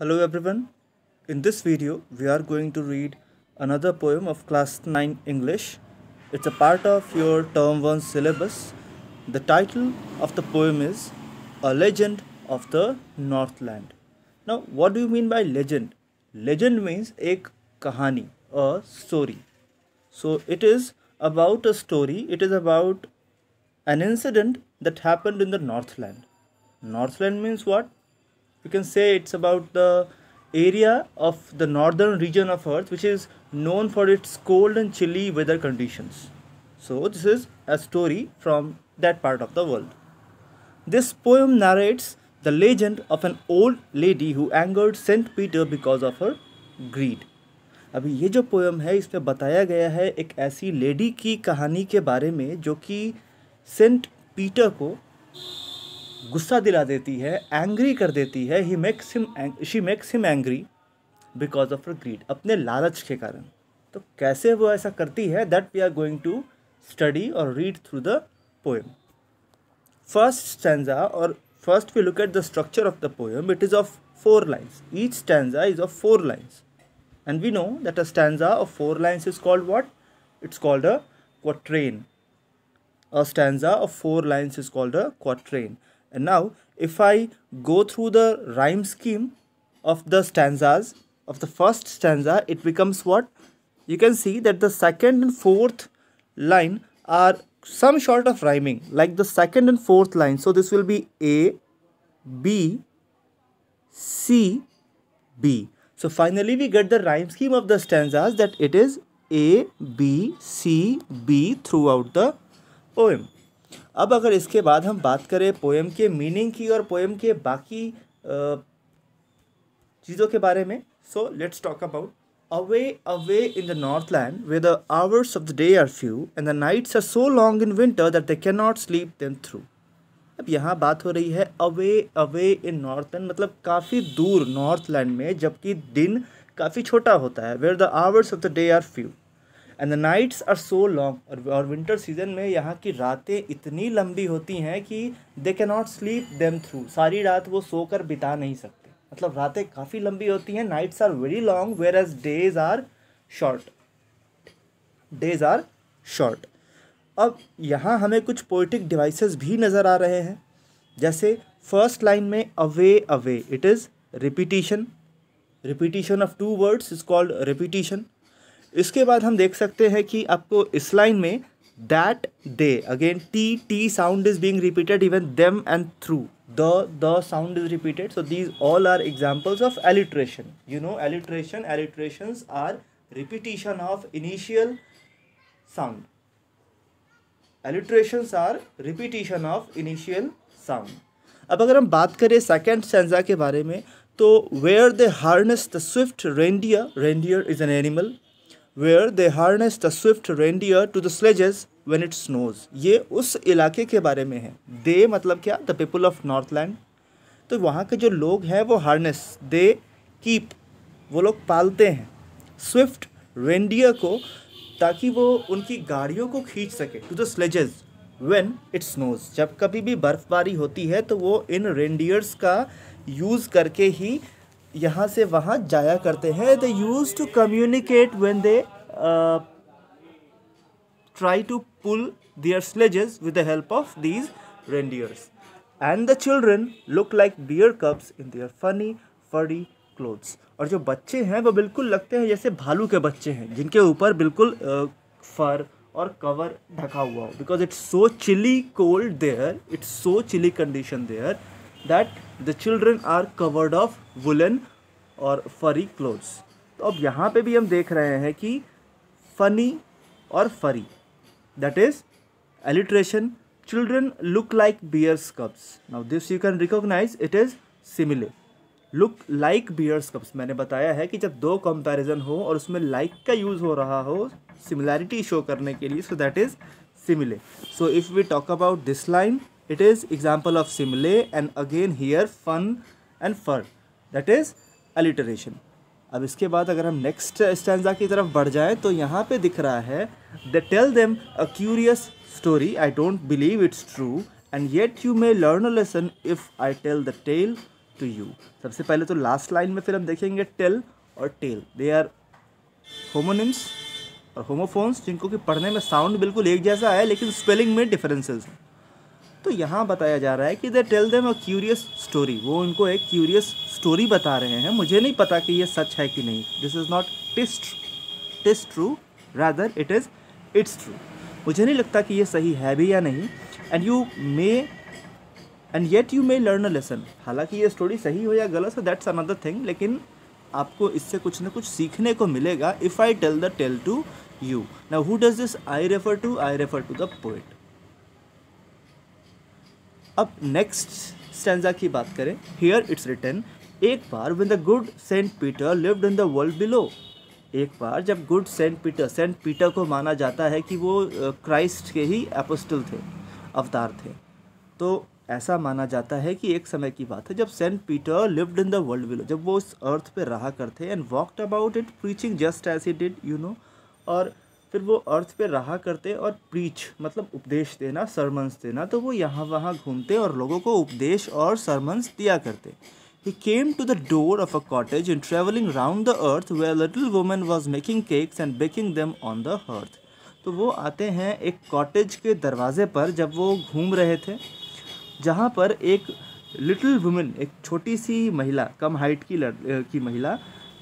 Hello everyone. In this video, we are going to read another poem of class 9 English. It's a part of your term 1 syllabus. The title of the poem is A Legend of the Northland. Now, what do you mean by legend? Legend means एक कहानी, a story. So it is about a story, it is about an incident that happened in the Northland. Northland means what? You can say it's about the area of the northern region of Earth which is known for its cold and chilly weather conditions. So, this is a story from that part of the world. This poem narrates the legend of an old lady who angered Saint Peter because of her greed. अभी ये जो poem है इसमें बताया गया है एक ऐसी लेडी की कहानी के बारे में जो कि सेंट पीटर को गुस्सा दिला देती है, एंग्री कर देती है, she makes him angry because of her greed, अपने लालच के कारण. तो कैसे वो ऐसा करती है, that we are going to study और read through the poem. First stanza और first we look at the structure of the poem. It is of 4 lines. Each stanza is of 4 lines. And we know that a stanza of 4 lines is called what? It's called a quatrain. A stanza of 4 lines is called a quatrain. And now, if I go through the rhyme scheme of the stanzas of the first stanza, it becomes what? You can see that the second and fourth line are some sort of rhyming, like the second and fourth line. So this will be A, B, C, B. So finally we get the rhyme scheme of the stanzas that it is A, B, C, B throughout the poem. अब अगर इसके बाद हम बात करें poem के meaning की और पोएम के बाकी चीज़ों के बारे में, so let's talk about away away in the northland where the hours of the day are few and the nights are so long in winter that they can not sleep them through. अब यहाँ बात हो रही है away away इन Northland, मतलब काफ़ी दूर Northland में, जबकि दिन काफ़ी छोटा होता है. Where the hours of the day are few and the nights are so long, और विंटर सीजन में यहाँ की रातें इतनी लंबी होती हैं कि they can not sleep them through, सारी रात वो सोकर बिता नहीं सकते. मतलब रातें काफ़ी लंबी होती हैं. Nights are very long whereas days are short. Days are short. अब यहाँ हमें कुछ पोइटिक डिवाइसेस भी नज़र आ रहे हैं. जैसे फर्स्ट लाइन में away away, it is repetition. Repetition of 2 words is called repetition. इसके बाद हम देख सकते हैं कि आपको इस लाइन में that they, again T sound is being repeated, even them and through the sound is repeated. So these all are examples of alliteration. You know alliteration, alliterations are repetition of initial sound. Alliterations are repetition of initial sound. अब अगर हम बात करें second stanza के बारे में, तो where they harness the swift reindeer, reindeer is an animal, where they harness the swift reindeer to the sledges when it snows. ये उस इलाके के बारे में है. दे मतलब क्या? The people of Northland. तो वहाँ के जो लोग हैं वो हार्नेस, दे कीप, वो लोग पालते हैं स्विफ्ट रेंडियर को, ताकि वो उनकी गाड़ियों को खींच सके, to the sledges when it snows. जब कभी भी बर्फबारी होती है तो वो इन रेंडियर्स का यूज़ करके ही यहाँ से वहाँ जाया करते हैं. They use to communicate when they try to pull their sledges with the help of these reindeers. And the children look like bear cubs in their funny furry clothes. और जो बच्चे हैं वो बिल्कुल लगते हैं जैसे भालू के बच्चे हैं, जिनके ऊपर बिल्कुल फर और कवर ढका हुआ हो. Because it's so chilly cold there, it's so chilly condition there that the children are covered of woolen और furry clothes. तो अब यहाँ पे भी हम देख रहे हैं कि funny और furry, that is alliteration. Children look like bear's cubs. Now this you can recognize, it is simile. Look like bear's cubs, मैंने बताया है कि जब 2 कंपैरिजन हो और उसमें like का यूज़ हो रहा हो सिमिलैरिटी शो करने के लिए, so that is simile. So if we talk about this line, it is example of simile, and again here fun and fur, that is alliteration. अब इसके बाद अगर हम नेक्स्ट स्टैंजा की तरफ बढ़ जाएं तो यहाँ पे दिख रहा है they tell them a curious story, I don't believe it's true, and yet you may learn a lesson if I tell the tale to you. सबसे पहले तो लास्ट लाइन में फिर हम देखेंगे टेल और टेल, दे आर होमोनिम्स और homophones, जिनको कि पढ़ने में साउंड बिल्कुल एक जैसा है लेकिन स्पेलिंग में डिफरेंसेस हैं। तो यहाँ बताया जा रहा है कि they tell them a curious story, वो उनको एक क्यूरियस स्टोरी बता रहे हैं। मुझे नहीं पता कि ये सच है कि नहीं, this is not tis true, rather it is it's true. मुझे नहीं लगता कि ये सही है भी या नहीं। And yet you may learn a lesson, हालांकि ये स्टोरी सही हो या गलत हो दैट्स अनदर थिंग, लेकिन आपको इससे कुछ ना कुछ सीखने को मिलेगा। If I tell the tale to you, now who does this? I refer to the poet. अब नेक्स्ट स्टैंजा की बात करें, हियर इट्स रिटन, एक बार when the good Saint Peter lived in the world below. एक बार जब good Saint Peter को माना जाता है कि वो क्राइस्ट के ही एपोस्टल थे, अवतार थे। तो ऐसा माना जाता है कि एक समय की बात है जब Saint Peter lived in the world below, जब वो इस अर्थ पे रहा करते and walked about it preaching just as he did, you know. और फिर वो अर्थ पे रहा करते और प्रीच मतलब उपदेश देना, सरमन्स देना, तो वो यहाँ वहाँ घूमते और लोगों को उपदेश और सरमन्स दिया करते। He came to the door of a cottage and traveling round the earth where a little woman was making cakes and baking them on the hearth. तो वो आते हैं एक कॉटेज के दरवाजे पर जब वो घूम रहे थे, जहाँ पर एक लिटिल वुमेन, एक छोटी सी महिला, कम हाइट की महिला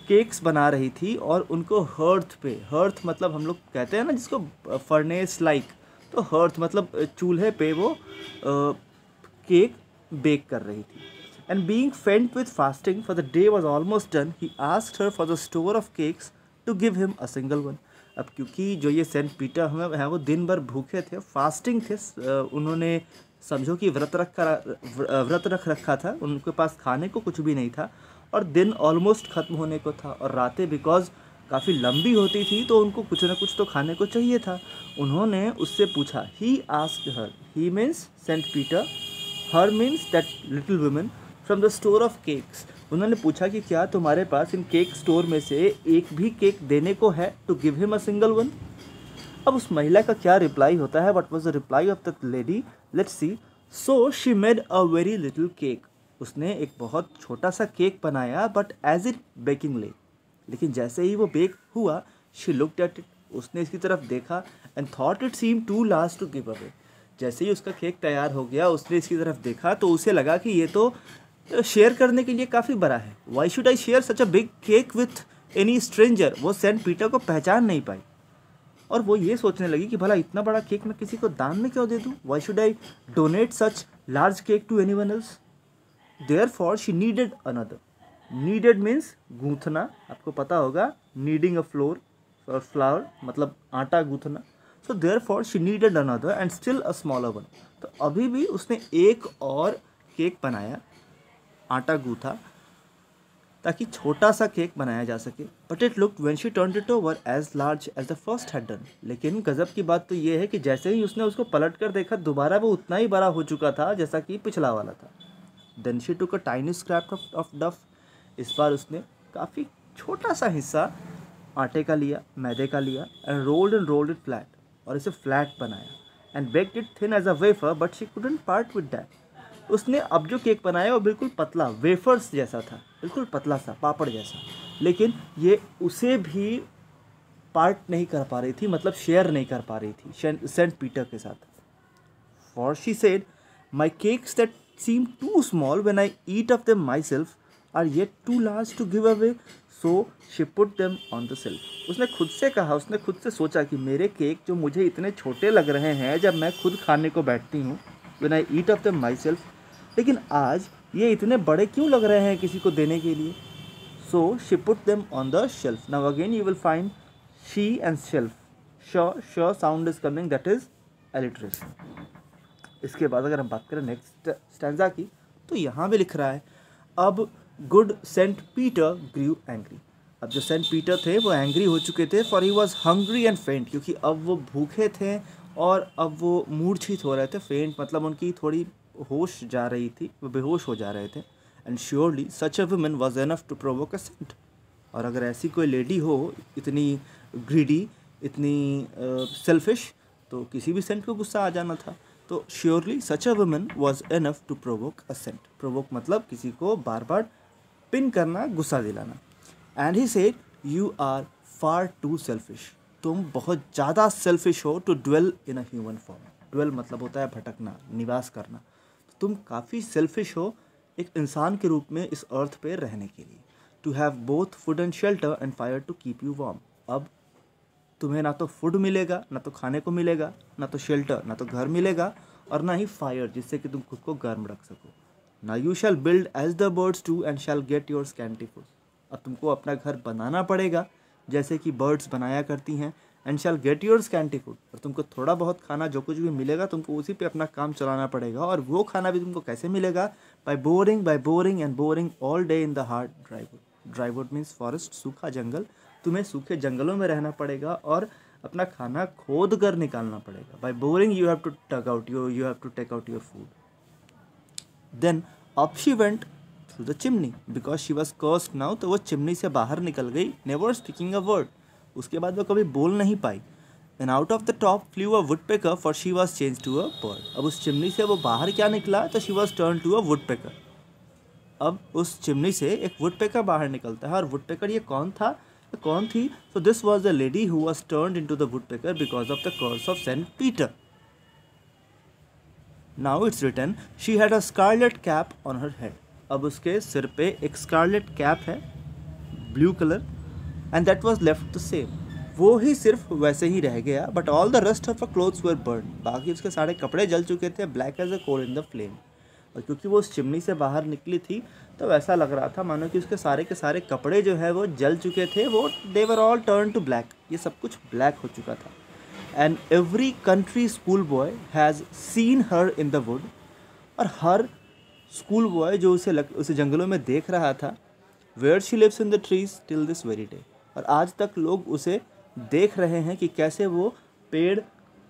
केक्स बना रही थी और उनको हर्थ मतलब हम लोग कहते हैं ना जिसको फर्नेस लाइक, तो हर्थ मतलब चूल्हे पे वो केक बेक कर रही थी। And being faint with fasting, for the day was almost done, he asked her for the store of cakes to give him a single one. अब क्योंकि जो ये सेंट पीटर हैं वो दिन भर भूखे थे, फास्टिंग थे, उन्होंने समझो कि व्रत रख रखा था, उनके पास खाने को कुछ भी नहीं था और दिन ऑलमोस्ट ख़त्म होने को था और रातें बिकॉज काफ़ी लंबी होती थी तो उनको कुछ ना कुछ तो खाने को चाहिए था। उन्होंने उससे पूछा, he asked her, he means Saint Peter, her means that little women, from the store of cakes. उन्होंने पूछा कि क्या तुम्हारे पास इन केक स्टोर में से एक भी केक देने को है, to give him a single one. अब उस महिला का क्या रिप्लाई होता है, what was the reply of the lady, let's see. So she made a very little cake, उसने एक बहुत छोटा सा केक बनाया, बट एज इट बेकिंग ले, लेकिन जैसे ही वो बेक हुआ, शी लुक्ड एट इट, उसने इसकी तरफ देखा, and thought it seem too large to give away. जैसे ही उसका केक तैयार हो गया, उसने इसकी तरफ देखा तो उसे लगा कि ये तो शेयर करने के लिए काफ़ी बड़ा है, Y should I share such a big cake with any stranger. वो सेंट पीटर को पहचान नहीं पाई और वो ये सोचने लगी कि भला इतना बड़ा केक मैं किसी को दान में क्यों दे दूँ, why should I donate such large cake to anyone else. Therefore she kneaded another, kneaded means गूंथना, आपको पता होगा, नीडिंग अ फ्लोर और फ्लावर मतलब आटा गूंथना। So therefore she kneaded another and still a smaller one. तो अभी भी उसने एक और केक बनाया, आटा गूथा, ताकि छोटा सा केक बनाया जा सके। But it looked when she turned it over as large as the first had done. लेकिन गजब की बात तो ये है कि जैसे ही उसने उसको पलट कर देखा, दोबारा वो उतना ही बड़ा हो चुका था जैसा कि पिछला वाला था। Then she took a tiny scrap of dough, इस बार उसने काफ़ी छोटा सा हिस्सा आटे का लिया, मैदे का लिया, एंड रोल्ड इट फ्लैट, और इसे फ्लैट बनाया, and baked it thin as a wafer, but she couldn't part with that. उसने अब जो केक बनाया वो बिल्कुल पतला, वेफर्स जैसा था, बिल्कुल पतला सा, पापड़ जैसा, लेकिन ये उसे भी पार्ट नहीं कर पा रही थी, मतलब शेयर नहीं कर पा रही थी सेंट पीटर के साथ। For she said, my cakes that seem too small when I eat of them myself are yet too large to give away, so she put them on the shelf. उसने खुद से कहा, उसने खुद से सोचा कि मेरे केक जो मुझे इतने छोटे लग रहे हैं जब मैं खुद खाने को बैठती हूँ, when I eat of them my self, लेकिन आज ये इतने बड़े क्यों लग रहे हैं किसी को देने के लिए। So she put them on the shelf. Now again you will find she and shelf, sh sound is coming, that is alliteration. इसके बाद अगर हम बात करें नेक्स्ट स्टैंजा की, तो यहाँ भी लिख रहा है, अब good Saint Peter grew angry. अब जो सेंट पीटर थे वो एंग्री हो चुके थे, for he was hungry and फेंट, क्योंकि अब वो भूखे थे और अब वो मूर्छित हो रहे थे। फेंट मतलब उनकी थोड़ी होश जा रही थी, वो बेहोश हो जा रहे थे। And surely such a woman was enough to provoke a saint, और अगर ऐसी कोई लेडी हो इतनी ग्रीडी, इतनी सेल्फिश, तो किसी भी सेंट को गुस्सा आ जाना था। तो surely such a woman was enough to provoke a saint. Provoke मतलब किसी को बार बार पिन करना, गुस्सा दिलाना। And he said you are far too selfish, तुम बहुत ज़्यादा सेल्फिश हो to dwell in a human form. Dwell मतलब होता है भटकना, निवास करना। तो तुम काफ़ी सेल्फिश हो एक इंसान के रूप में इस अर्थ पे रहने के लिए। To have both food and shelter and fire to keep you warm. अब तुम्हें ना तो फूड मिलेगा, ना तो खाने को मिलेगा, ना तो शेल्टर, ना तो घर मिलेगा, और ना ही फायर जिससे कि तुम खुद को गर्म रख सको। ना you shall build as the birds do and shall get your scanty food. अब तुमको अपना घर बनाना पड़ेगा जैसे कि बर्ड्स बनाया करती हैं। And shall get your scanty food, और तुमको थोड़ा बहुत खाना जो कुछ भी मिलेगा तुमको उसी पे अपना काम चलाना पड़ेगा। और वो खाना भी तुमको कैसे मिलेगा? By boring and boring all day in the hard dry wood. Dry wood means forest, सूखा जंगल। तुम्हें सूखे जंगलों में रहना पड़ेगा और अपना खाना खोद कर निकालना पड़ेगा। By boring you have to take out your food. Then up she went through the chimney because she was cursed now. तो वो चिमनी से बाहर निकल गई, नेवर स्पीकिंग अ वर्ड। उसके बाद वो कभी बोल नहीं पाई। And out of the top flew a woodpecker for she was change to a bird. अब उस चिमनी से वो बाहर क्या निकला? तो she was turn to a woodpecker. अब उस चिमनी से एक वुडपेकर बाहर निकलता है। और वुडपेकर ये कौन था, तो कौन थी? So this was the lady who was turned into the woodpecker because of the curse of Saint Peter. Now it's written she had a scarlet cap on her head. अब उसके सिर पे एक स्कारलेट कैप है, blue colour, and that was left the same. वो ही सिर्फ वैसे ही रह गया, but all the rest of the clothes were burn. बाकी उसके सारे कपड़े जल चुके थे, black as a coal in the flame. और क्योंकि वो उस चिमनी से बाहर निकली थी तो वैसा लग रहा था मानो कि उसके सारे के सारे कपड़े जो है वो जल चुके थे। वो they were all turn to black, ये सब कुछ ब्लैक हो चुका था। And every country school boy has seen her in the wood. और हर स्कूल बॉय जो उसे जंगलों में देख रहा था, where she lives in the trees till this very day. और आज तक लोग उसे देख रहे हैं कि कैसे वो पेड़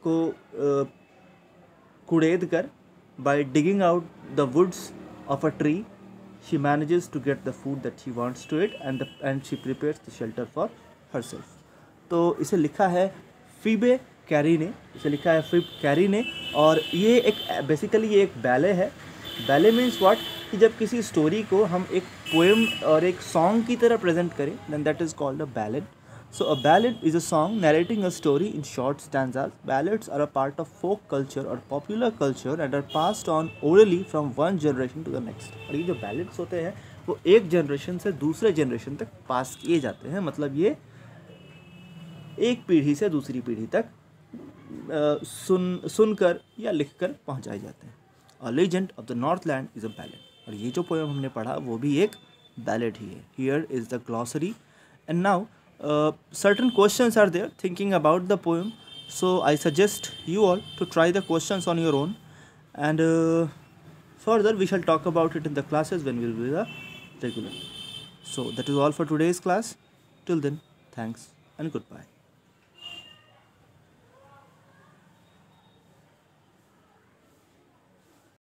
को कुड़ेद कर, by digging out the woods of a tree, she manages to get the food that she wants to eat and she prepares the shelter for herself. तो इसे लिखा है फीबे कैरी ने, और ये एक बेसिकली ये एक बैले है। बैले मीन्स व्हाट, कि जब किसी स्टोरी को हम एक पोएम और एक सॉन्ग की तरह प्रेजेंट करें, then that is called a ballad. So a ballad is a song narrating a story in short stanzas. Ballads are a part of folk culture or popular culture and are passed on orally from one generation to the next. और ये जो ballads होते हैं वो एक generation से दूसरे generation तक पास किए जाते हैं। मतलब ये एक पीढ़ी से दूसरी पीढ़ी तक सुनकर या लिखकर पहुंचाए जाते हैं। A legend of the Northland is a ballad. और ये जो पोएम हमने पढ़ा वो भी एक बैलेड ही है। Here is the glossary. And now certain questions are there thinking about the poem, so I suggest you all to try the questions on your own, and further we shall talk about it in the classes when we will be the regular. So that is all for today's class. Till then, thanks and goodbye.